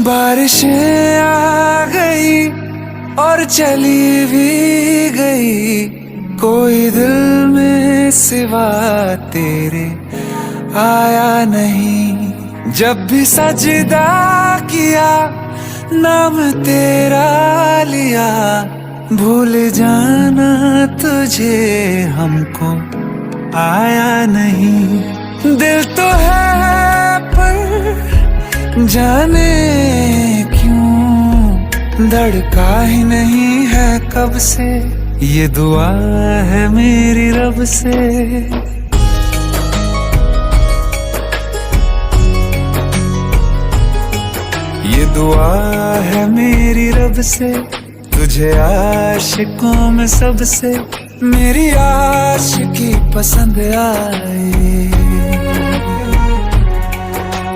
बारिशें आ गई और चली भी गई, कोई दिल में सिवा तेरे आया नहीं। जब भी सजदा किया नाम तेरा लिया, भूल जाना तुझे हमको आया नहीं। दिल तो है पर जाने क्यों धड़का ही नहीं है कब से, ये दुआ है मेरी रब से। ये दुआ है मेरी रब से, तुझे आशिकों में सबसे मेरी आशिकी पसंद आए,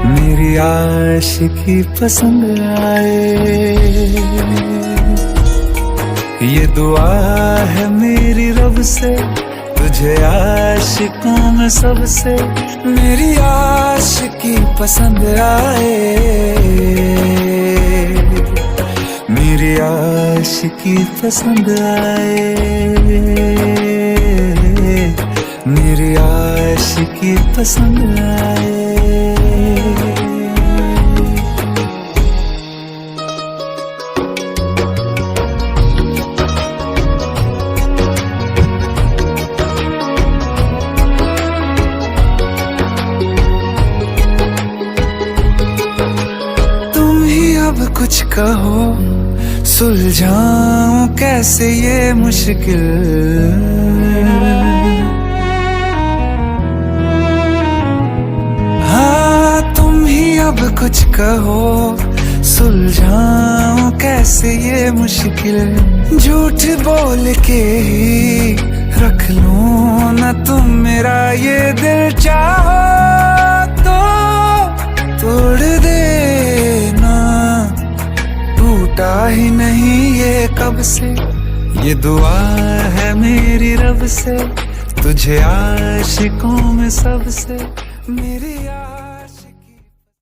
मेरी आशिकी पसंद आए। ये दुआ है मेरी रब से, तुझे आशिकों में सबसे मेरी आशिकी पसंद आए, मेरी आशिकी पसंद आए, मेरी आशिकी पसंद आए। अब कुछ कहो, सुलझाऊं कैसे ये मुश्किल। हाँ तुम ही अब कुछ कहो, सुलझाऊं कैसे ये मुश्किल। झूठ बोल के ही रख लूं ना तुम मेरा ये दिल, चाहो तो तोड़ देना, टूटा ही नहीं ये कब से। ये दुआ है मेरी रब से, तुझे आशिकों में सबसे